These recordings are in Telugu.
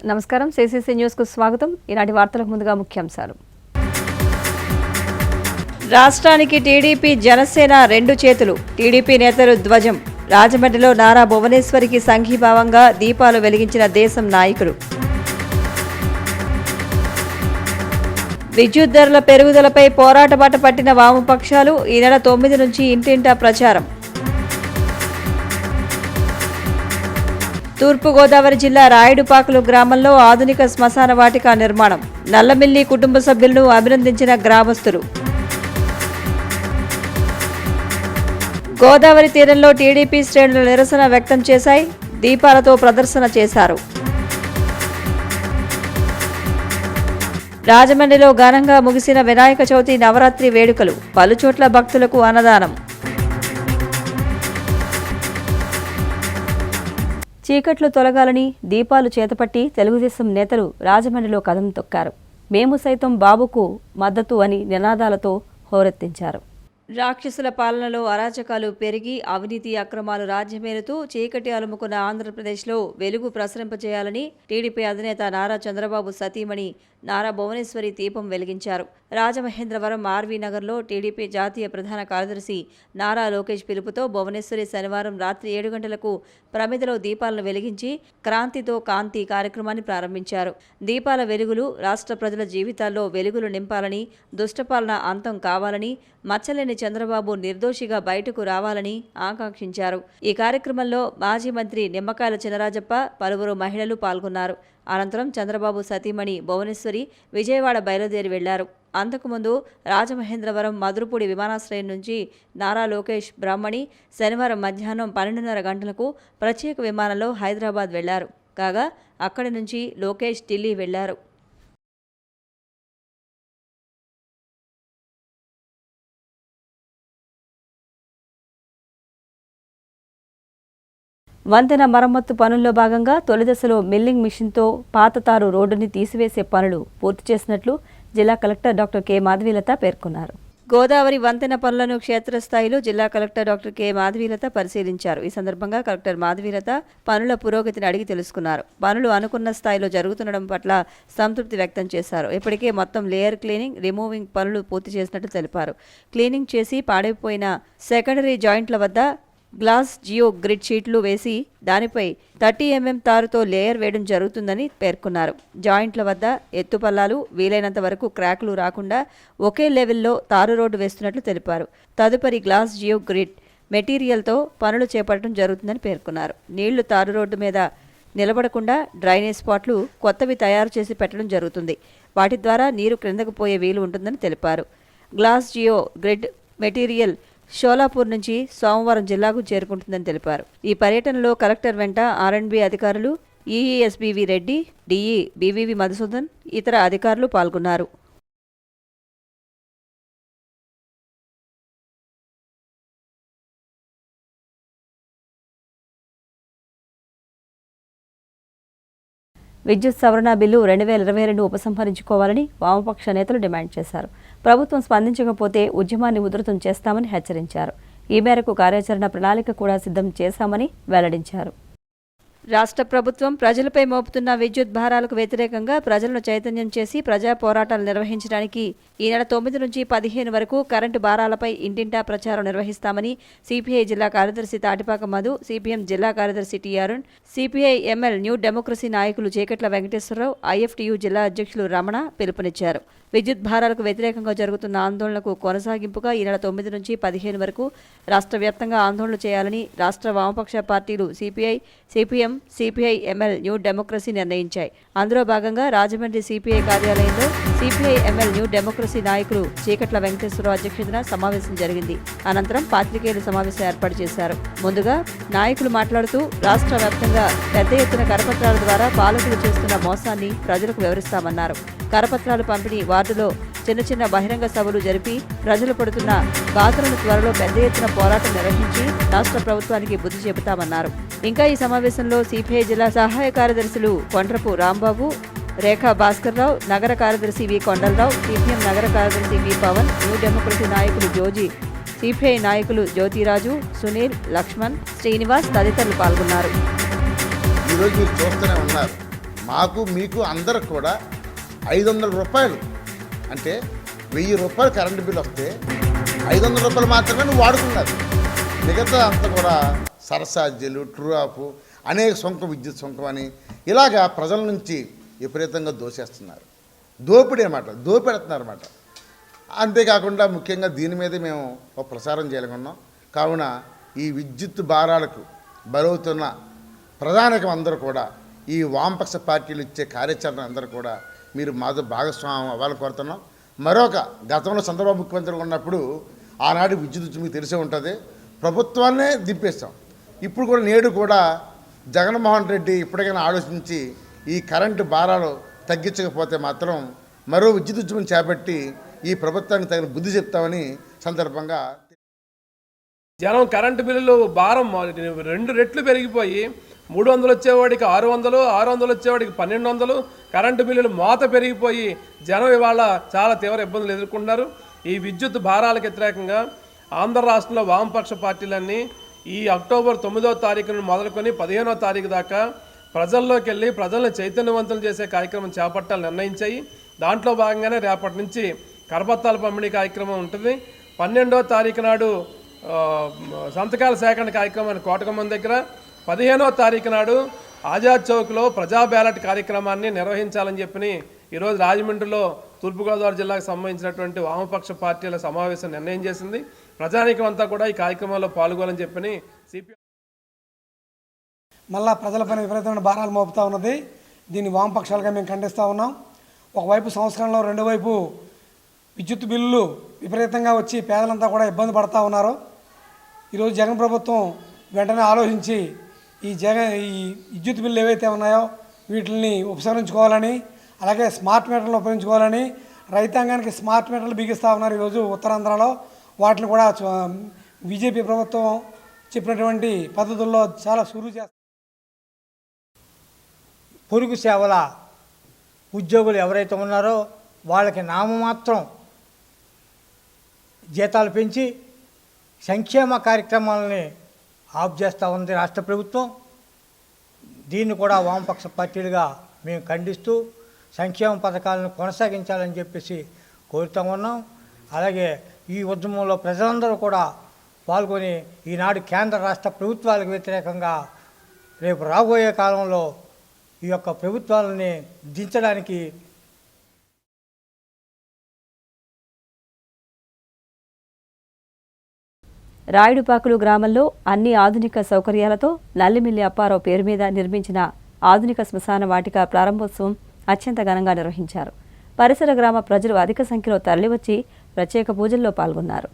నమస్కారం సిసిసి న్యూస్ కు స్వాగతం. ఈనాటి వార్తలకు ముందుగా ముఖ్యాంశాలు. రాష్ట్రానికి టీడీపీ జనసేన రెండు చేతులు, టీడీపీ నేతలు ధ్వజం. రాజమండ్రిలో నారా భువనేశ్వరికి సంఘీభావంగా దీపాలు వెలిగించిన దేశం నాయకులు. విద్యుత్ ధరల పెరుగుదలపై పోరాట బాట పట్టిన వామపక్షాలు. ఈ నెల 9 నుంచి ఇంటింటా ప్రచారం. తూర్పుగోదావరి జిల్లా రాయుడుపాకలు గ్రామంలో ఆధునిక శ్మశాన వాటిక నిర్మాణం. నల్లమిల్లి కుటుంబ సభ్యులను అభినందించిన గ్రామస్తులు. గోదావరి తీరంలో టీడీపీ శ్రేణులు నిరసన వ్యక్తం చేశాయి. దీపాలతో ప్రదర్శన చేశారు. రాజమండ్రిలో ఘనంగా ముగిసిన వినాయక చవితి నవరాత్రి వేడుకలు. పలుచోట్ల భక్తులకు అన్నదానం. చీకట్లు తొలగాలని దీపాలు చేతపట్టి తెలుగుదేశం నేతలు రాజమండ్రిలో కదం తొక్కారు. మేము సైతం బాబుకు మద్దతు అని నినాదాలతో హోరెత్తించారు. రాక్షసుల పాలనలో అరాచకాలు పెరిగి అవినీతి అక్రమాలు రాజ్యమేలుతూ చీకటి అలుముకున్న ఆంధ్రప్రదేశ్లో వెలుగు ప్రసరింపజేయాలని టీడీపీ అధినేత నారా చంద్రబాబు సతీమణి నారా భువనేశ్వరి దీపం వెలిగించారు. రాజమహేంద్రవరం ఆర్వీ నగర్లో టీడీపీ జాతీయ ప్రధాన కార్యదర్శి నారా లోకేష్ పిలుపుతో భువనేశ్వరి శనివారం రాత్రి 7 గంటలకు ప్రమిదలో దీపాలను వెలిగించి క్రాంతితో కాంతి కార్యక్రమాన్ని ప్రారంభించారు. దీపాల వెలుగులు రాష్ట్ర ప్రజల జీవితాల్లో వెలుగులు నింపాలని, దుష్టపాలన అంతం కావాలని, మచ్చలేని చంద్రబాబు నిర్దోషిగా బయటకు రావాలని ఆకాంక్షించారు. ఈ కార్యక్రమంలో మాజీ మంత్రి నిమ్మకాయల చినరాజప్ప, పలువురు మహిళలు పాల్గొన్నారు. అనంతరం చంద్రబాబు సతీమణి భువనేశ్వరి విజయవాడ బయలుదేరి వెళ్లారు. అంతకుముందు రాజమహేంద్రవరం మధురపూడి విమానాశ్రయం నుంచి నారా లోకేష్ బ్రాహ్మణి శనివారం మధ్యాహ్నం 12:30 గంటలకు ప్రత్యేక విమానంలో హైదరాబాద్ వెళ్లారు. కాగా అక్కడి నుంచి లోకేష్ ఢిల్లీ వెళ్లారు. వంతెన మరమ్మత్తు పనుల్లో భాగంగా తొలి దశలో మిల్లింగ్ మిషన్తో పాత తారు రోడ్డుని తీసివేసే పనులు పూర్తి చేసినట్లు జిల్లా కలెక్టర్ డాక్టర్ కె మాధవీలత పేర్కొన్నారు. గోదావరి వంతెన పనులను క్షేత్రస్థాయిలో జిల్లా కలెక్టర్ డాక్టర్ కె మాధవీలత పరిశీలించారు. ఈ సందర్భంగా కలెక్టర్ మాధవీలత పనుల పురోగతిని అడిగి తెలుసుకున్నారు. పనులు అనుకున్న స్థాయిలో జరుగుతుండడం పట్ల సంతృప్తి వ్యక్తం చేశారు. ఇప్పటికే మొత్తం లేయర్ క్లీనింగ్, రిమూవింగ్ పనులు పూర్తి చేసినట్లు తెలిపారు. క్లీనింగ్ చేసి పాడైపోయిన సెకండరీ జాయింట్ల వద్ద గ్లాస్ జియో గ్రిడ్ షీట్లు వేసి దానిపై 30 mm తారుతో లేయర్ వేయడం జరుగుతుందని పేర్కొన్నారు. జాయింట్ల వద్ద ఎత్తుపల్లాలు, వీలైనంత వరకు క్రాకులు రాకుండా ఒకే లెవెల్లో తారు రోడ్డు వేస్తున్నట్లు తెలిపారు. తదుపరి గ్లాస్ జియో గ్రిడ్ మెటీరియల్తో పనులు చేపట్టడం జరుగుతుందని పేర్కొన్నారు. నీళ్లు తారు రోడ్డు మీద నిలబడకుండా డ్రైనేజ్ స్పాట్లు కొత్తవి తయారు చేసి పెట్టడం జరుగుతుంది. వాటి ద్వారా నీరు క్రిందకు పోయే వీలు ఉంటుందని తెలిపారు. Glass geo grid material Sholapur నుంచి సోమవారం జిల్లాకు చేరుకుంటుందని తెలిపారు. ఈ పర్యటనలో కలెక్టర్ వెంట ఆర్ఎండ్బి అధికారులు, ఈఈఎస్బివి రెడ్డి, డిఈ బివివి మధుసూదన్, ఇతర అధికారులు పాల్గొన్నారు. విద్యుత్ సవరణ బిల్లు 2022 ఉపసంహరించుకోవాలని వామపక్ష నేతలు డిమాండ్ చేశారు. ప్రభుత్వం స్పందించకపోతే ఉద్యమాన్ని ఉధృతం చేస్తామని హెచ్చరించారు. ఈ మేరకు కార్యాచరణ ప్రణాళిక కూడా సిద్ధం చేశామని వెల్లడించారు. రాష్ట్ర ప్రభుత్వం ప్రజలపై మోపుతున్న విద్యుత్ భారాలకు వ్యతిరేకంగా ప్రజలను చైతన్యం చేసి ప్రజా పోరాటాలు నిర్వహించడానికి ఈ నెల 9 నుంచి 15 వరకు కరెంటు భారాలపై ఇంటింటా ప్రచారం నిర్వహిస్తామని సిపిఐ జిల్లా కార్యదర్శి తాటిపాక మధు, సిపిఎం జిల్లా కార్యదర్శి T Arun, CPI ML New Democracy నాయకులు చీకట్ల వెంకటేశ్వరరావు, ఐఎఫ్టియు జిల్లా అధ్యక్షులు రమణ పిలుపునిచ్చారు. విద్యుత్ భారాలకు వ్యతిరేకంగా జరుగుతున్న ఆందోళనకు కొనసాగింపుగా ఈ నెల 9 నుంచి 15 వరకు రాష్ట్ర వ్యాప్తంగా ఆందోళనలు చేయాలని రాష్ట్ర వామపక్ష పార్టీలు CPI, CPM, CPI ML New Democracy నిర్ణయించాయి. అందులో భాగంగా రాజమండ్రి సిపిఐ కార్యాలయంలో సిపిఐ ఎంఎల్ న్యూ డెమోక్రసీ నాయకులు చీకట్ల వెంకటేశ్వరరావు అధ్యక్షతన సమావేశం జరిగింది. అనంతరం పాత్రికేయులు సమావేశం ఏర్పాటు చేశారు. ముందుగా నాయకులు మాట్లాడుతూ రాష్ట్ర వ్యాప్తంగా పెద్ద ఎత్తున కరపత్రాల ద్వారా పాలకులు చేస్తున్న మోసాన్ని ప్రజలకు వివరిస్తామన్నారు. కరపత్రాలు పంపిణీ వార్డులో చిన్న చిన్న బహిరంగ సభలు జరిపి ప్రజలు పడుతున్న బాధలను త్వరలో పెద్ద ఎత్తున పోరాటం నిర్వహించి రాష్ట్ర ప్రభుత్వానికి బుద్ధి చెబుతామన్నారు. ఇంకా ఈ సమావేశంలో సిపిఐ జిల్లా సహాయ కార్యదర్శులు కొండ్రపు రాంబాబు, రేఖా భాస్కర్రావు, నగర కార్యదర్శి వి కొండలరావు, సిపిఎం నగర కార్యదర్శి వి పవన్, న్యూ డెమోక్రసీ నాయకులు జోజీ, సిపిఐ నాయకులు జ్యోతిరాజు, సునీల్, లక్ష్మణ్, శ్రీనివాస్ తదితరులు పాల్గొన్నారు. ఈరోజు మీరు చూస్తూనే ఉన్నారు, మాకు మీకు అందరికి కూడా 500 రూపాయలు అంటే 1000 రూపాయలు కరెంటు బిల్ వస్తే 500 రూపాయలు మాత్రమే నువ్వు వాడుకున్నది. మిగతా అంతా కూడా సరసాధ్యులు, ట్రూ ఆఫ్, అనేక సుంకం, విద్యుత్ సుంకం అని ఇలాగా ప్రజల నుంచి విపరీతంగా దోసేస్తున్నారు. దోపిడీ దోపెడుతున్నారన్నమాట. అంతేకాకుండా ముఖ్యంగా దీని మీద మేము ఒక ప్రసారం చేయాలనుకున్నాం. కావున ఈ విద్యుత్ భారాలకు బలవుతున్న ప్రధానికం అందరూ కూడా ఈ వామపక్ష పార్టీలు ఇచ్చే కార్యాచరణ అందరూ కూడా మీరు మాతో భాగస్వామ్యం అవ్వాలని కోరుతున్నాం. మరొక గతంలో చంద్రబాబు ముఖ్యమంత్రిగా ఉన్నప్పుడు ఆనాడు విద్యుత్ మీకు తెలిసే ఉంటుంది, ప్రభుత్వాన్నే దింపేస్తాం. ఇప్పుడు కూడా నేడు కూడా జగన్మోహన్ రెడ్డి ఇప్పటికైనా ఆలోచించి ఈ కరెంటు భారాలు తగ్గించకపోతే మాత్రం మరో విద్యుత్ ఉద్యమం చేపట్టి ఈ ప్రభుత్వానికి తగిన బుద్ధి చెప్తామని సందర్భంగా. జనం కరెంటు బిల్లులు భారం 2 రెట్లు పెరిగిపోయి 300 వచ్చేవాడికి 600, 600 వచ్చేవాడికి 1200 కరెంటు బిల్లులు మోత పెరిగిపోయి జనం ఇవాళ చాలా తీవ్ర ఇబ్బందులు ఎదుర్కొంటున్నారు. ఈ విద్యుత్ భారాలకు వ్యతిరేకంగా ఆంధ్ర రాష్ట్రంలో వామపక్ష పార్టీలన్నీ ఈ అక్టోబర్ 9వ తారీఖును మొదలుకొని 15వ తారీఖు దాకా ప్రజల్లోకి వెళ్ళి ప్రజలను చైతన్యవంతులు చేసే కార్యక్రమం చేపట్టాలని నిర్ణయించాయి. దాంట్లో భాగంగానే రేపటి నుంచి కరపత్రాల పంపిణీ కార్యక్రమం ఉంటుంది. 12వ తారీఖు నాడు సంతకాల సేకరణ కార్యక్రమాన్ని కోటకమ్మం దగ్గర, 15వ తారీఖు నాడు ఆజాద్ చౌక్లో ప్రజా బ్యాలెట్ కార్యక్రమాన్ని నిర్వహించాలని చెప్పి ఈరోజు రాజమండ్రిలో తూర్పుగోదావరి జిల్లాకు సంబంధించినటువంటి వామపక్ష పార్టీల సమావేశం నిర్ణయం చేసింది. ప్రజానీకం అంతా కూడా ఈ కార్యక్రమంలో పాల్గొనాలని చెప్పి సిపిఐ మళ్ళా ప్రజలపైన విపరీతమైన భారాలు మోపుతూ ఉన్నది. దీన్ని వామపక్షాలుగా మేము ఖండిస్తూ ఉన్నాం. ఒకవైపు సంస్కరణలో, రెండో వైపు విద్యుత్ బిల్లులు విపరీతంగా వచ్చి పేదలంతా కూడా ఇబ్బంది పడుతూ ఉన్నారు. ఈరోజు జగన్ ప్రభుత్వం వెంటనే ఆలోచించి ఈ విద్యుత్ బిల్లు ఏవైతే ఉన్నాయో వీటిని ఉపసంహరించుకోవాలని, అలాగే స్మార్ట్ మీటర్లు ఉపయోగించుకోవాలని రైతాంగానికి స్మార్ట్ మీటర్లు బిగిస్తూ ఉన్నారు. ఈరోజు ఉత్తరాంధ్రలో వాటిని కూడా బీజేపీ ప్రభుత్వం చెప్పినటువంటి పద్ధతుల్లో చాలా సులువు చేస్తారు. పొరుగు సేవల ఉద్యోగులు ఎవరైతే ఉన్నారో వాళ్ళకి నామమాత్రం జీతాలు పెంచి సంక్షేమ కార్యక్రమాలని ఆఫ్ చేస్తూ ఉంది రాష్ట్ర ప్రభుత్వం. దీన్ని కూడా వామపక్ష పార్టీలుగా మేము ఖండిస్తూ సంక్షేమ పథకాలను కొనసాగించాలని చెప్పేసి కోరుతూ ఉన్నాం. అలాగే ఈ ఉద్యమంలో ప్రజలందరూ కూడా పాల్గొని ఈనాడు కేంద్ర రాష్ట్ర ప్రభుత్వాలకు వ్యతిరేకంగా రేపు రాబోయే కాలంలో ఈ యొక్క ప్రభుత్వాలని దించడానికి రాయుడుపాకులు గ్రామంలో అన్ని ఆధునిక సౌకర్యాలతో నల్లిమిల్లి అప్పారావు పేరు మీద నిర్మించిన ఆధునిక శ్మశాన వాటిక ప్రారంభోత్సవం అత్యంత ఘనంగా నిర్వహించారు. పరిసర గ్రామ ప్రజలు అధిక సంఖ్యలో తరలివచ్చి ప్రత్యేక పూజల్లో పాల్గొన్నారు.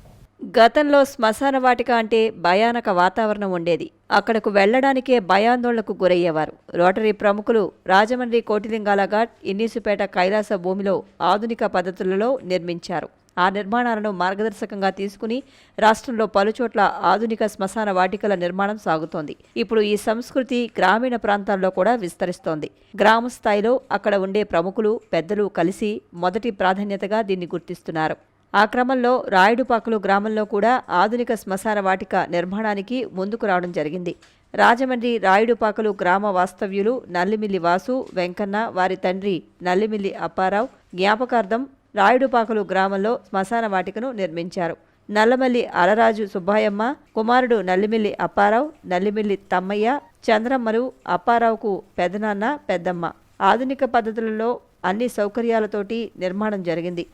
గతంలో శ్మశాన వాటిక అంటే భయానక వాతావరణం ఉండేది. అక్కడకు వెళ్లడానికే భయాందోళనకు గురయ్యేవారు. రోటరీ ప్రముఖులు రాజమండ్రి కోటిలింగాల ఘాట్, ఇన్నీసుపేట కైలాస భూమిలో ఆధునిక పద్ధతులలో నిర్మించారు. ఆ నిర్మాణాలను మార్గదర్శకంగా తీసుకుని రాష్ట్రంలో పలుచోట్ల ఆధునిక శ్మశాన వాటికల నిర్మాణం సాగుతోంది. ఇప్పుడు ఈ సంస్కృతి గ్రామీణ ప్రాంతాల్లో కూడా విస్తరిస్తోంది. గ్రామ స్థాయిలో అక్కడ ఉండే ప్రముఖులు, పెద్దలు కలిసి మొదటి ప్రాధాన్యతగా దీన్ని గుర్తిస్తున్నారు. ఆ క్రమంలో రాయుడుపాకులు గ్రామంలో కూడా ఆధునిక శ్మశాన వాటిక నిర్మాణానికి ముందుకు రావడం జరిగింది. రాజమండ్రి రాయుడుపాకులు గ్రామ వాస్తవ్యులు నల్లిమిల్లి వాసు, వెంకన్న, వారి తండ్రి నల్లిమిల్లి అప్పారావు జ్ఞాపకార్థం రాయుడుపాకులు గ్రామంలో శ్మశాన వాటికను నిర్మించారు. నల్లమల్లి అలరాజు సుబ్బాయమ్మ కుమారుడు నల్లిమిల్లి అప్పారావు, నల్లిమిల్లి తమ్మయ్య, చంద్రమ్మలు అప్పారావుకు పెదనాన్న, పెద్దమ్మ. ఆధునిక పద్ధతులలో అన్ని సౌకర్యాలతోటి నిర్మాణం జరిగింది.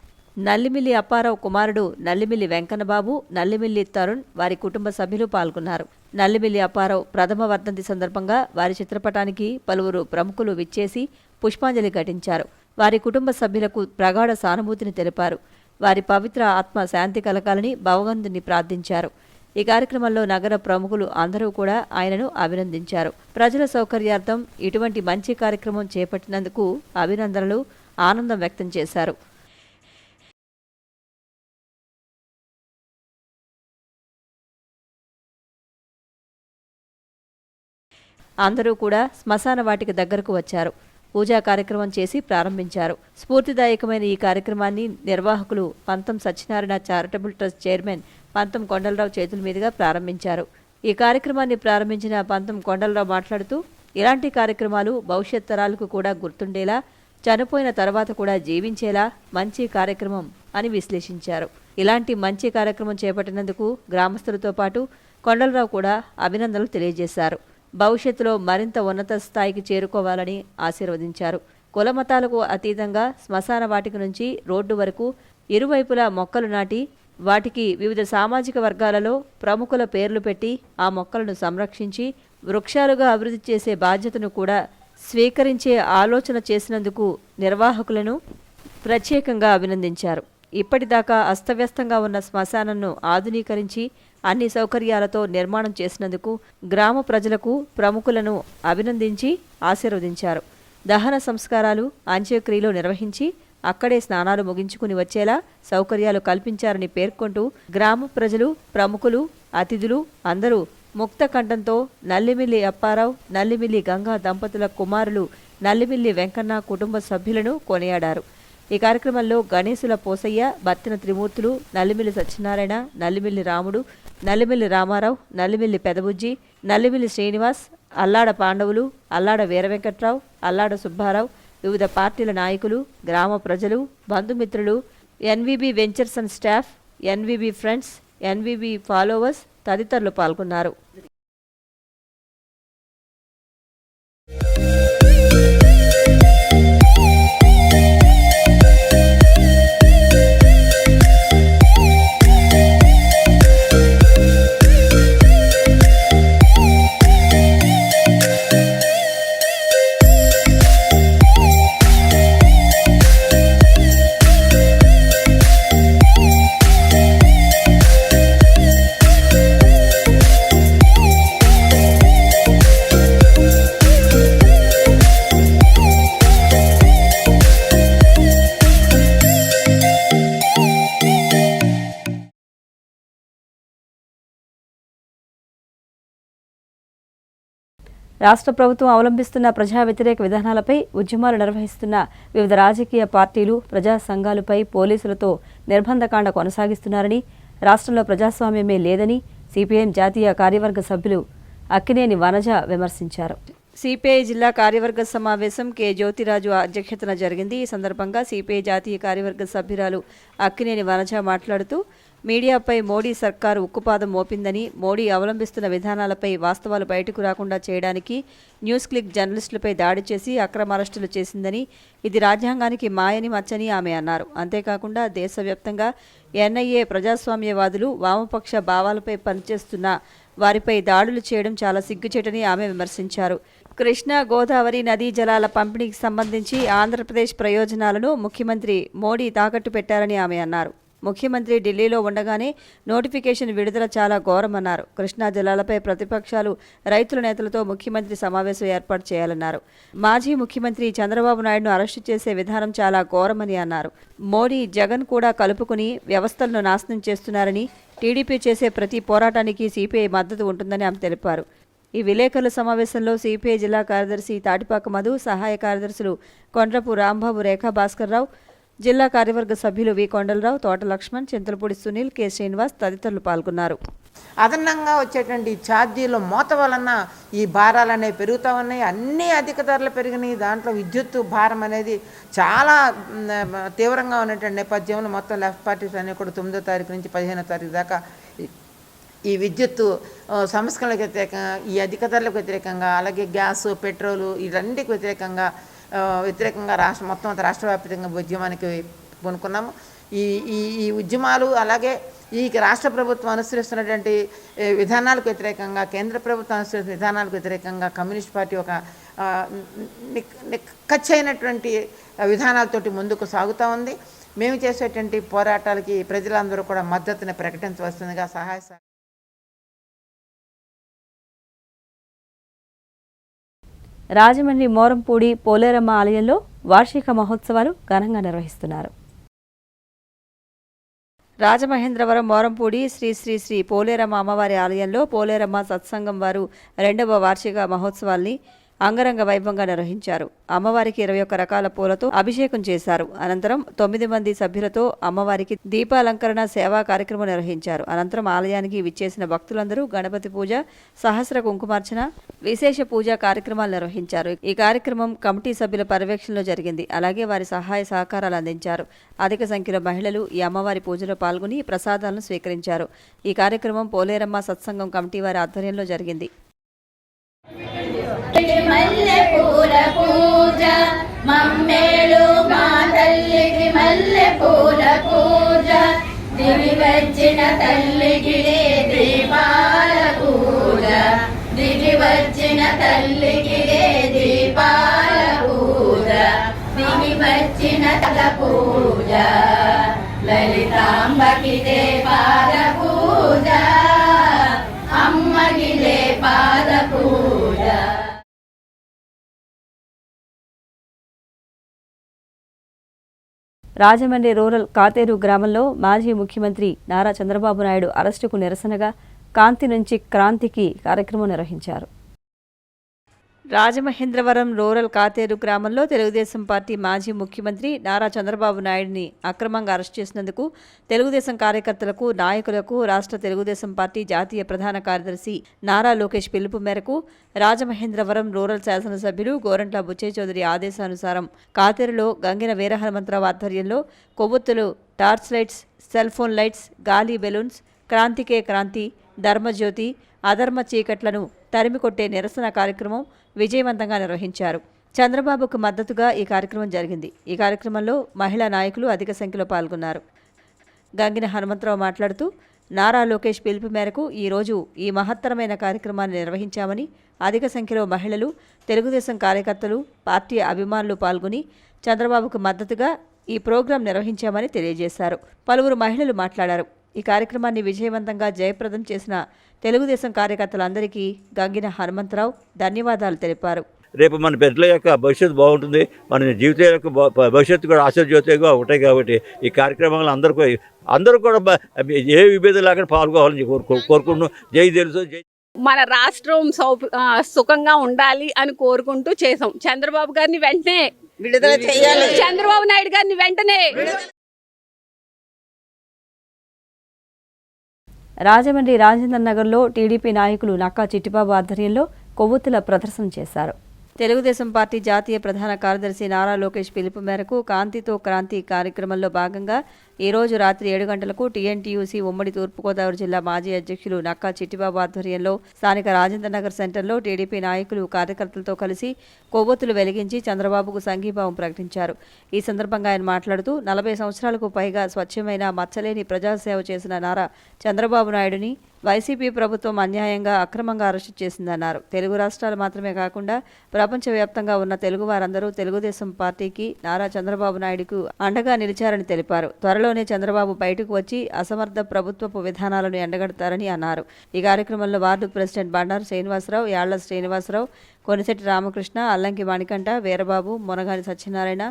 నల్లిమిల్లి అప్పారావు కుమారుడు నల్లిమిల్లి వెంకన్నబాబు, నల్లిమిల్లి తరుణ్, వారి కుటుంబ సభ్యులు పాల్గొన్నారు. నల్లిమిల్లి అప్పారావు ప్రథమ వర్ధంతి సందర్భంగా వారి చిత్రపటానికి పలువురు ప్రముఖులు విచ్చేసి పుష్పాంజలి ఘటించారు. వారి కుటుంబ సభ్యులకు ప్రగాఢ సానుభూతిని తెలిపారు. వారి పవిత్ర ఆత్మ శాంతి కలగాలని భగవంతుని ప్రార్థించారు. ఈ కార్యక్రమంలో నగర ప్రముఖులు అందరూ కూడా ఆయనను అభినందించారు. ప్రజల సౌకర్యార్థం ఇటువంటి మంచి కార్యక్రమం చేపట్టినందుకు అభినందనలు, ఆనందం వ్యక్తం చేశారు. అందరూ కూడా శ్మశాన వాటిక దగ్గరకు వచ్చారు. పూజా కార్యక్రమం చేసి ప్రారంభించారు. స్ఫూర్తిదాయకమైన ఈ కార్యక్రమాన్ని నిర్వాహకులు పంతం సత్యనారాయణ చారిటబుల్ ట్రస్ట్ చైర్మన్ పంతం కొండలరావు చేతుల మీదుగా ప్రారంభించారు. ఈ కార్యక్రమాన్ని ప్రారంభించిన పంతం కొండలరావు మాట్లాడుతూ, ఇలాంటి కార్యక్రమాలు భవిష్యత్ తరాలకు కూడా గుర్తుండేలా, చనిపోయిన తర్వాత కూడా జీవించేలా మంచి కార్యక్రమం అని విశ్లేషించారు. ఇలాంటి మంచి కార్యక్రమం చేపట్టినందుకు గ్రామస్తులతో పాటు కొండలరావు కూడా అభినందనలు తెలియజేశారు. భవిష్యత్తులో మరింత ఉన్నత స్థాయికి చేరుకోవాలని ఆశీర్వదించారు. కులమతాలకు అతీతంగా శ్మశాన వాటిక నుంచి రోడ్డు వరకు ఇరువైపులా మొక్కలు నాటి వాటికి వివిధ సామాజిక వర్గాలలో ప్రముఖుల పేర్లు పెట్టి ఆ మొక్కలను సంరక్షించి వృక్షాలుగా అభివృద్ధి చేసే బాధ్యతను కూడా స్వీకరించే ఆలోచన చేసినందుకు నిర్వాహకులను ప్రత్యేకంగా అభినందించారు. ఇప్పటిదాకా అస్తవ్యస్తంగా ఉన్న శ్మశానంను ఆధునీకరించి అన్ని సౌకర్యాలతో నిర్మాణం చేసినందుకు గ్రామ ప్రజలకు ప్రముఖులను అభినందించి ఆశీర్వదించారు. దహన సంస్కారాలు, అంత్యక్రియలు నిర్వహించి అక్కడే స్నానాలు ముగించుకుని వచ్చేలా సౌకర్యాలు కల్పించారని పేర్కొంటూ గ్రామ ప్రజలు, ప్రముఖులు, అతిథులు అందరూ ముక్త కంఠంతో నల్లిమిల్లి అప్పారావు, నల్లిమిల్లి గంగా దంపతుల కుమారులు నల్లిమిల్లి వెంకన్న కుటుంబ సభ్యులను కొనియాడారు. ఈ కార్యక్రమంలో గణేశుల పోసయ్య, బత్తిన త్రిమూర్తులు, నల్లిమిల్లి సత్యనారాయణ, నల్లిమిల్లి రాముడు, నల్లిమిల్లి రామారావు, నల్లిమిల్లి పెదబుజ్జి, నల్లిమిల్లి శ్రీనివాస్, అల్లాడ పాండవులు, అల్లాడ వీరవెంకట్రావు, అల్లాడ సుబ్బారావు, వివిధ పార్టీల నాయకులు, గ్రామ ప్రజలు, బంధుమిత్రులు, NVB ventures and staff, NVB friends, NVB followers తదితరులు పాల్గొన్నారు. రాష్ట్ర ప్రభుత్వం అవలంబిస్తున్న ప్రజా వ్యతిరేక విధానాలపై ఉద్యమాలు నిర్వహిస్తున్న వివిధ రాజకీయ పార్టీలు, ప్రజా సంఘాలపై పోలీసులతో నిర్బంధకాండ కొనసాగిస్తున్నారని, రాష్ట్రంలో ప్రజాస్వామ్యమే లేదని సిపిఐఎం జాతీయ కార్యవర్గ సభ్యులు అక్కినేని వనజ విమర్శించారు. సిపిఐ జిల్లా కార్యవర్గ సమావేశం కె జ్యోతిరాజు అధ్యక్షతన జరిగింది. ఈ సందర్భంగా సిపిఐ జాతీయ కార్యవర్గ సభ్యురాలు అక్కినేని వనజ మాట్లాడుతూ మీడియాపై మోడీ సర్కారు ఉక్కుపాదం మోపిందని, మోడీ అవలంబిస్తున్న విధానాలపై వాస్తవాలు బయటకు రాకుండా చేయడానికి న్యూస్ క్లిక్ జర్నలిస్టులపై దాడి చేసి అక్రమ అరెస్టులు చేసిందని, ఇది రాజ్యాంగానికి మాయని మచ్చని ఆమె అన్నారు. అంతేకాకుండా దేశవ్యాప్తంగా ఎన్ఐఏ ప్రజాస్వామ్యవాదులు, వామపక్ష భావాలపై పనిచేస్తున్న వారిపై దాడులు చేయడం చాలా సిగ్గుచేటని ఆమె విమర్శించారు. కృష్ణా, గోదావరి నదీ జలాల పంపిణీకి సంబంధించి ఆంధ్రప్రదేశ్ ప్రయోజనాలను ముఖ్యమంత్రి మోడీ తాకట్టు పెట్టారని ఆమె అన్నారు. ముఖ్యమంత్రి ఢిల్లీలో ఉండగానే నోటిఫికేషన్ విడుదల చాలా ఘోరమన్నారు. కృష్ణా జలాలపై ప్రతిపక్షాలు, రైతుల నేతలతో ముఖ్యమంత్రి సమావేశం ఏర్పాటు చేయాలన్నారు. మాజీ ముఖ్యమంత్రి చంద్రబాబు నాయుడును అరెస్టు చేసే విధానం చాలా ఘోరమని అన్నారు. మోడీ, జగన్ కూడా కలుపుకుని వ్యవస్థలను నాశనం చేస్తున్నారని, టీడీపీ చేసే ప్రతి పోరాటానికి సిపిఐ మద్దతు ఉంటుందని ఆమె తెలిపారు. ఈ విలేకరుల సమావేశంలో సిపిఐ జిల్లా కార్యదర్శి తాటిపాక మధు, సహాయ కార్యదర్శులు కొండ్రపు రాంబాబు, రేఖా భాస్కర్రావు, జిల్లా కార్యవర్గ సభ్యులు వి కొండలరావు, తోట లక్ష్మణ్, చింతలపూడి సునీల్, కె శ్రీనివాస్ తదితరులు పాల్గొన్నారు. అదనంగా వచ్చేటువంటి ఛార్జీల మోత వలన ఈ భారాలు అనేవి పెరుగుతూ ఉన్నాయి. అన్ని అధిక ధరలు పెరిగినాయి. దాంట్లో విద్యుత్ భారం అనేది చాలా తీవ్రంగా ఉన్నటువంటి నేపథ్యంలో మొత్తం లెఫ్ట్ పార్టీస్ అన్నీ కూడా 9వ తారీఖు నుంచి 15వ తారీఖు దాకా ఈ విద్యుత్ సంస్కరణలకు వ్యతిరేకంగా, ఈ అధిక ధరలకు వ్యతిరేకంగా, అలాగే గ్యాసు, పెట్రోలు వీటన్నిటికి వ్యతిరేకంగా మొత్తం రాష్ట్ర వ్యాప్తంగా ఉద్యమానికి పూనుకున్నాము. ఈ ఉద్యమాలు అలాగే ఈ రాష్ట్ర ప్రభుత్వం అనుసరిస్తున్నటువంటి విధానాలకు వ్యతిరేకంగా, కేంద్ర ప్రభుత్వం అనుసరిస్తున్న విధానాలకు వ్యతిరేకంగా కమ్యూనిస్ట్ పార్టీ ఒక నిక్కచ్చైనటువంటి విధానాలతోటి ముందుకు సాగుతూ ఉంది. మేము చేసేటువంటి పోరాటాలకి ప్రజలందరూ కూడా మద్దతుని ప్రకటించవలసిందిగా రాజమండ్రి మోరంపూడి పోలేరమ్మ ఆలయంలో వార్షిక మహోత్సవాలు ఘనంగా నిర్వహిస్తున్నారు. రాజమహేంద్రవరం మోరంపూడి శ్రీ శ్రీ శ్రీ పోలేరమ్మ అమ్మవారి ఆలయంలో పోలేరమ్మ సత్సంగం వారు 2వ వార్షిక మహోత్సవాల్ని అంగరంగ వైభవంగా నిర్వహించారు. అమ్మవారికి 21 రకాల పూలతో అభిషేకం చేశారు. అనంతరం 9 మంది సభ్యులతో అమ్మవారికి దీపాలంకరణ సేవా కార్యక్రమం నిర్వహించారు. అనంతరం ఆలయానికి విచ్చేసిన భక్తులందరూ గణపతి పూజ, సహస్ర కుంకుమార్చన, విశేష పూజా కార్యక్రమాలు నిర్వహించారు. ఈ కార్యక్రమం కమిటీ సభ్యుల పర్యవేక్షణలో జరిగింది. అలాగే వారి సహాయ సహకారాలు అందించారు. అధిక సంఖ్యలో మహిళలు ఈ అమ్మవారి పూజలో పాల్గొని ప్రసాదాలను స్వీకరించారు. ఈ కార్యక్రమం పోలేరమ్మ సత్సంగం కమిటీ వారి ఆధ్వర్యంలో జరిగింది. మల్లె పూల పూజ మమ్మేళు మా తల్లికి మల్లె పూల పూజ దివి వచ్చిన తల్లికి దీపాల పూజ దివి వచ్చిన తల్లికి దీపాల పూజ దివి వచ్చిన తల పూజ లలితాంబకి పాద పూజ అమ్మకి పాద పూజ. రాజమండ్రి రూరల్ కాతేరు గ్రామంలో మాజీ ముఖ్యమంత్రి నారా చంద్రబాబు నాయుడు అరెస్టుకు నిరసనగా కాంతి నుంచి క్రాంతికి కార్యక్రమం నిర్వహించారు. రాజమహేంద్రవరం రూరల్ కాతేరు గ్రామంలో తెలుగుదేశం పార్టీ మాజీ ముఖ్యమంత్రి నారా చంద్రబాబు నాయుడిని అక్రమంగా అరెస్ట్ చేసినందుకు తెలుగుదేశం కార్యకర్తలకు, నాయకులకు రాష్ట్ర తెలుగుదేశం పార్టీ జాతీయ ప్రధాన కార్యదర్శి నారా లోకేష్ పిలుపు మేరకు రాజమహేంద్రవరం రూరల్ శాసనసభ్యులు గోరంట్ల బుచ్చయ్య చౌదరి ఆదేశానుసారం కాతేరులో గంగిన వీరహనుమంతరావు ఆధ్వర్యంలో కొవ్వొత్తులు, torch lights, cell phone lights, గాలి బెలూన్స్, క్రాంతికే క్రాంతి, ధర్మజ్యోతి, అధర్మ చీకట్లను తరిమికొట్టే నిరసన కార్యక్రమం విజయవంతంగా నిర్వహించారు. చంద్రబాబుకు మద్దతుగా ఈ కార్యక్రమం జరిగింది. ఈ కార్యక్రమంలో మహిళా నాయకులు అధిక సంఖ్యలో పాల్గొన్నారు. గంగిన హనుమంతరావు మాట్లాడుతూ నారా లోకేష్ పిలుపు మేరకు ఈరోజు ఈ మహత్తరమైన కార్యక్రమాన్ని నిర్వహించామని, అధిక సంఖ్యలో మహిళలు, తెలుగుదేశం కార్యకర్తలు, పార్టీ అభిమానులు పాల్గొని చంద్రబాబుకు మద్దతుగా ఈ ప్రోగ్రాం నిర్వహించామని తెలియజేశారు. పలువురు మహిళలు మాట్లాడారు. ఈ కార్యక్రమాన్ని విజయవంతంగా జయప్రదం చేసిన తెలుగుదేశం కార్యకర్తలందరికీ గంగిన హనుమంతరావు ధన్యవాదాలు తెలిపారు. రేపు మన బిడ్డల యొక్క భవిష్యత్తు బాగుంటుంది, మన జీవితం యొక్క భవిష్యత్తు కూడా ఆశాజ్యోతిగా ఉంటాయి. కాబట్టి ఈ కార్యక్రమాలు అందరూ కూడా ఏ విభేదం లేకుండా పాల్గొవాలని కోరుకుంటున్నాం. జై తెలుసు, జై. మన రాష్ట్రం సుఖంగా ఉండాలి అని కోరుకుంటూ చేసాం. చంద్రబాబు గారిని వెంటనే విడుదల చేయాలి. చంద్రబాబు నాయుడు గారిని వెంటనే. రాజమండ్రి రాజేంద్ర నగర్లో టీడీపీ నాయకులు నక్కా చిట్టిబాబు ఆధ్వర్యంలో కొవ్వొత్తుల ప్రదర్శన చేశారు. తెలుగుదేశం పార్టీ జాతీయ ప్రధాన కార్యదర్శి నారా లోకేష్ పిలుపు మేరకు కాంతితో క్రాంతి కార్యక్రమంలో భాగంగా ఈరోజు రాత్రి 7 గంటలకు టీఎన్టీయూసీ ఉమ్మడి తూర్పుగోదావరి జిల్లా మాజీ అధ్యక్షులు నక్కా చిట్టిబాబు ఆధ్వర్యంలో స్థానిక రాజేంద్రనగర్ సెంటర్లో టీడీపీ నాయకులు, కార్యకర్తలతో కలిసి కొవ్వొత్తులు వెలిగించి చంద్రబాబుకు సంఘీభావం ప్రకటించారు. ఈ సందర్భంగా ఆయన మాట్లాడుతూ 40 సంవత్సరాలకు పైగా స్వచ్ఛమైన, మచ్చలేని ప్రజాసేవ చేసిన నారా చంద్రబాబు నాయుడుని వైసీపీ ప్రభుత్వం అన్యాయంగా, అక్రమంగా అరెస్టు చేసిందన్నారు. తెలుగు రాష్ట్రాలు మాత్రమే కాకుండా ప్రపంచవ్యాప్తంగా ఉన్న తెలుగు వారందరూ తెలుగుదేశం పార్టీకి, నారా చంద్రబాబు నాయుడుకు అండగా నిలిచారని తెలిపారు. త్వరలోనే చంద్రబాబు బయటకు వచ్చి అసమర్థ ప్రభుత్వపు విధానాలను ఎండగడతారని అన్నారు. ఈ కార్యక్రమంలో వార్డు ప్రెసిడెంట్ బండారు శ్రీనివాసరావు, యాళ్ల శ్రీనివాసరావు, కొనిశెట్టి రామకృష్ణ, అల్లంకి మణికంఠ, వీరబాబు, మునగాని సత్యనారాయణ,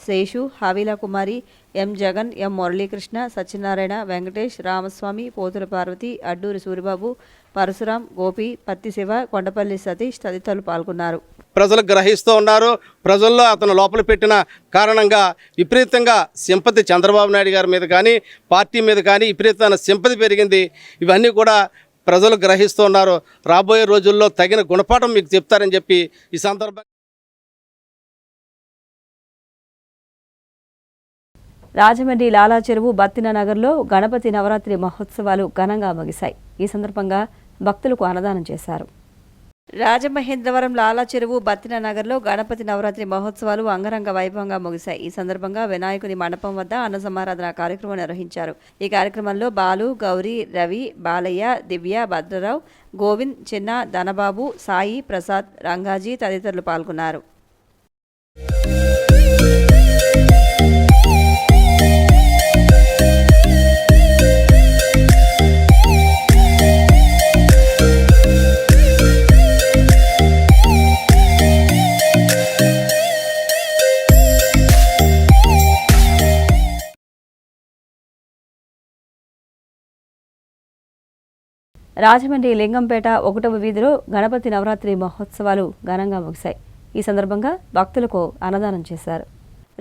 శేషు, హవీలా కుమారి, ఎం జగన్, ఎం మురళీకృష్ణ, సత్యనారాయణ, వెంకటేష్, రామస్వామి, పోతుల పార్వతి, అడ్డూరి సూరిబాబు, పరశురాం, గోపి, పత్తి శివ, కొండపల్లి సతీష్ తదితరులు పాల్గొన్నారు. ప్రజలు గ్రహిస్తూ ఉన్నారు. ప్రజల్లో అతను లోపల పెట్టిన కారణంగా విపరీతంగా సింపతి చంద్రబాబు నాయుడు గారి మీద కానీ, పార్టీ మీద కానీ విపరీతమైన సింపతి పెరిగింది. ఇవన్నీ కూడా ప్రజలు గ్రహిస్తూ ఉన్నారు. రాబోయే రోజుల్లో తగిన గుణపాఠం మీకు చెప్తారని చెప్పి ఈ సందర్భంగా రాజమండ్రి లాలా చెరువు బత్తిన నగర్లో గణపతి నవరాత్రి మహోత్సవాలు ఘనంగా ముగిశాయి. ఈ సందర్భంగా భక్తులకు అన్నదానం చేశారు. రాజమహేంద్రవరం లాలా చెరువు బత్తిన నగర్లో గణపతి నవరాత్రి మహోత్సవాలు అంగరంగ వైభవంగా ముగిశాయి. ఈ సందర్భంగా వినాయకుని మండపం వద్ద అన్న సమారాధన కార్యక్రమం నిర్వహించారు. ఈ కార్యక్రమంలో బాలు, గౌరీ, రవి, బాలయ్య, దివ్య, భద్రరావు, గోవింద్, చిన్న, ధనబాబు, సాయి, ప్రసాద్, రంగాజీ తదితరులు పాల్గొన్నారు. రాజమండ్రి లింగంపేట 1వ వీధిలో గణపతి నవరాత్రి మహోత్సవాలు ఘనంగా ముగిశాయి. ఈ సందర్భంగా భక్తులకు అన్నదానం చేశారు.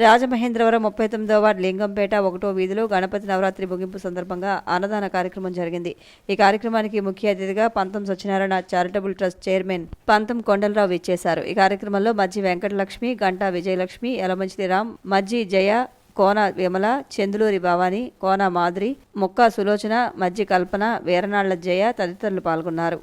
రాజమహేంద్రవరం 39వ వార్డు లింగంపేట 1వ వీధిలో గణపతి నవరాత్రి ముగింపు సందర్భంగా అన్నదాన కార్యక్రమం జరిగింది. ఈ కార్యక్రమానికి ముఖ్య అతిథిగా పంతం సత్యనారాయణ చారిటబుల్ ట్రస్ట్ చైర్మన్ పంతం కొండలరావు ఇచ్చేశారు. ఈ కార్యక్రమంలో మజ్జి వెంకటలక్ష్మి, గంటా విజయలక్ష్మి, యలమంచిలి రామ్, మజ్జి జయ, కోన విమల, చందులూరి భవాని, కోన మాధురి, ముక్కా సులోచన, మజ్జి కల్పన, వీరనాళ్ల జయ తదితరులు పాల్గొన్నారు.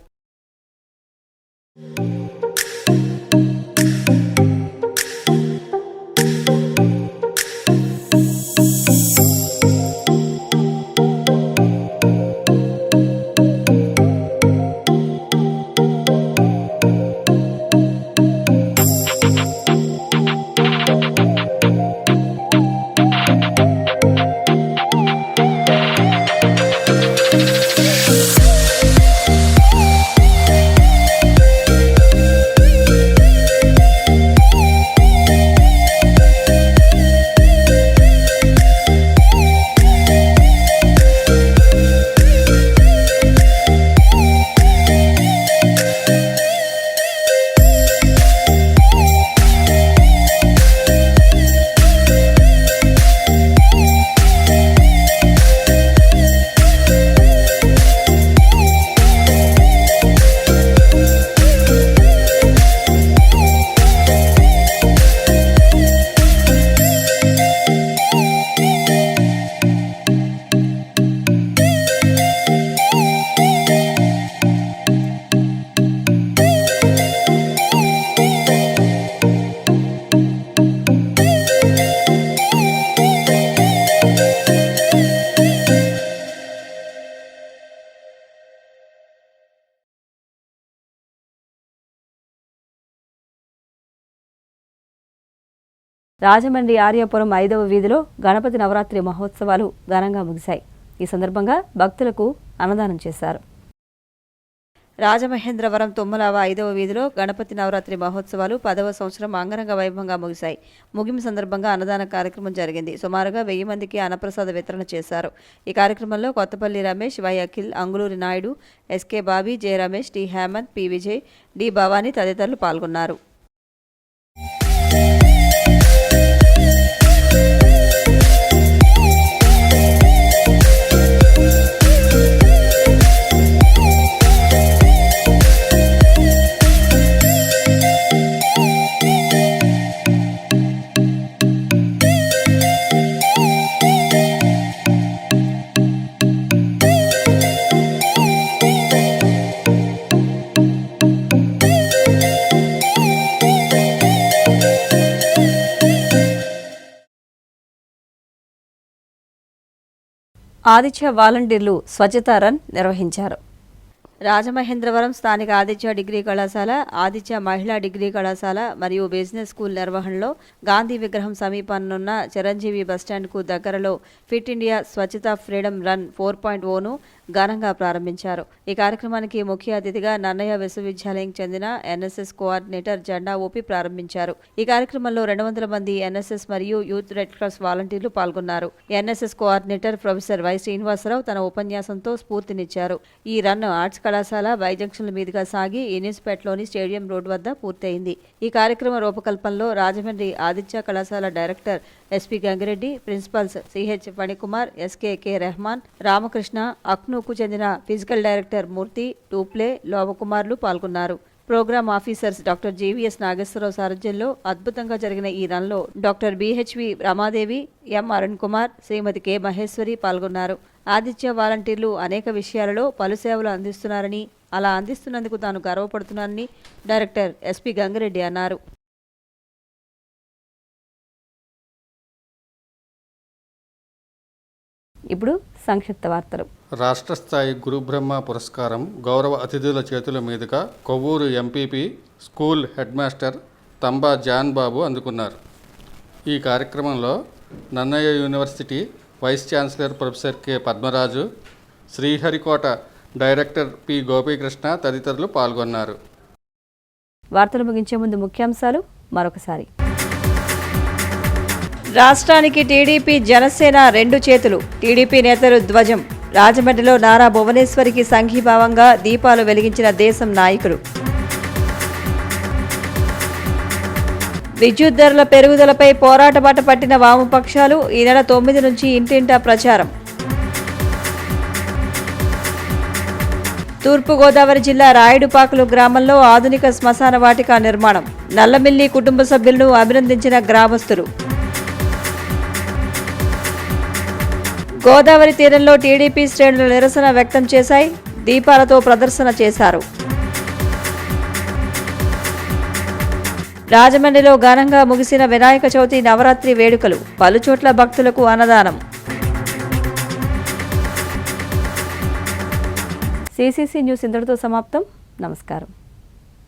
రాజమండ్రి ఆర్యాపురం 5వ వీధిలో గణపతి నవరాత్రి మహోత్సవాలు ఘనంగా ముగిశాయి. ఈ సందర్భంగా భక్తులకు అన్నదానం చేశారు. రాజమహేంద్రవరం 5వ వీధిలో గణపతి నవరాత్రి మహోత్సవాలు 10వ సంవత్సరం అంగరంగ వైభవంగా ముగిశాయి. ముగింపు సందర్భంగా అన్నదాన కార్యక్రమం జరిగింది. సుమారుగా 1000 మందికి అన్నప్రసాద వితరణ చేశారు. ఈ కార్యక్రమంలో Kothapalli Ramesh, Y Akhil, Anguluri Naidu, SK Bobby, J Ramesh, T Hemanth, P Vijay, D Bhavani తదితరులు పాల్గొన్నారు. ఆదిత్య వాలంటీర్లు స్వచ్ఛతా రన్ నిర్వహించారు. రాజమహేంద్రవరం స్థానిక ఆదిత్య డిగ్రీ కళాశాల, ఆదిత్య మహిళా డిగ్రీ కళాశాల మరియు బిజినెస్ స్కూల్ నిర్వహణలో గాంధీ విగ్రహం సమీపానున్న చిరంజీవి బస్టాండ్కు దగ్గరలో ఫిట్ ఇండియా స్వచ్ఛతా ఫ్రీడమ్ రన్ 4.0ను ఘనంగా ప్రారంభించారు. ఈ కార్యక్రమానికి ముఖ్య అతిథిగా నన్నయ్య విశ్వవిద్యాలయం చెందిన ఎన్ఎస్ఎస్ కోఆర్డినేటర్ జెండా ఊపి ప్రారంభించారు. ఈ కార్యక్రమంలో 200 మంది ఎన్ఎస్ఎస్ మరియు యూత్ రెడ్ క్రాస్ వాలంటీర్లు పాల్గొన్నారు. NSS coordinator professor Y Srinivasarao తన ఉపన్యాసంతో స్ఫూర్తినిచ్చారు. ఈ రన్ ఆర్ట్స్ కళాశాల వై జంక్షన్ మీదుగా సాగి యూనిస్పేట్లోని స్టేడియం రోడ్ వద్ద పూర్తయింది. ఈ కార్యక్రమ రూపకల్పనలో రాజమండ్రి ఆదిత్య కళాశాల director SP Gangireddy, principals CH Phanikumar, SK Rehman, Ramakrishna, అక్నూకు చెందిన ఫిజికల్ డైరెక్టర్ మూర్తి, టూప్లే, లోవకుమార్లు పాల్గొన్నారు. Programme officers doctor GVS Nageswara Rao సారథ్యంలో అద్భుతంగా జరిగిన ఈ రన్లో doctor BHV Ramadevi, M Arun Kumar, Srimati K Maheshwari పాల్గొన్నారు. ఆదిత్య వాలంటీర్లు అనేక విషయాలలో పలు సేవలు అందిస్తున్నారని, అలా అందిస్తున్నందుకు తాను గర్వపడుతున్నానని డైరెక్టర్ ఎస్పీ గంగిరెడ్డి అన్నారు. ఇప్పుడు సంక్షిప్త వార్తలు. రాష్ట్ర స్థాయి గురుబ్రహ్మ పురస్కారం గౌరవ అతిథుల చేతుల మీదుగా Kovvur MPP school head master Tamba John Babu అందుకున్నారు. ఈ కార్యక్రమంలో Nannaya university vice chancellor professor K Padmaraju, Sriharikota director P Gopikrishna తదితరులు పాల్గొన్నారు. వార్తలు ముగించే ముందు ముఖ్యాంశాలు మరొకసారి. రాష్ట్రానికి టీడీపీ జనసేన రెండు చేతులు, టీడీపీ నేతలు ధ్వజం. రాజమండ్రిలో నారా భువనేశ్వరికి సంఘీభావంగా దీపాలు వెలిగించిన దేశం నాయకులు. విద్యుత్ ధరల పెరుగుదలపై పోరాట బాట పట్టిన వామపక్షాలు ఈ నెల 9 నుంచి ఇంటింటా ప్రచారం. తూర్పుగోదావరి జిల్లా రాయుడుపాకలు గ్రామంలో ఆధునిక శ్మశాన వాటిక నిర్మాణం. నల్లమిల్లి కుటుంబ సభ్యులను అభినందించిన గ్రామస్తులు. గోదావరి తీరంలో టీడీపీ శ్రేణులు నిరసన వ్యక్తం చేశాయి. దీపాలతో ప్రదర్శన చేశారు. రాజమండ్రిలో ఘనంగా ముగిసిన వినాయక చవితి నవరాత్రి వేడుకలు. పలుచోట్ల భక్తులకు అన్నదానం. CCC న్యూస్ ఇంతటితో సమాప్తం. నమస్కారం.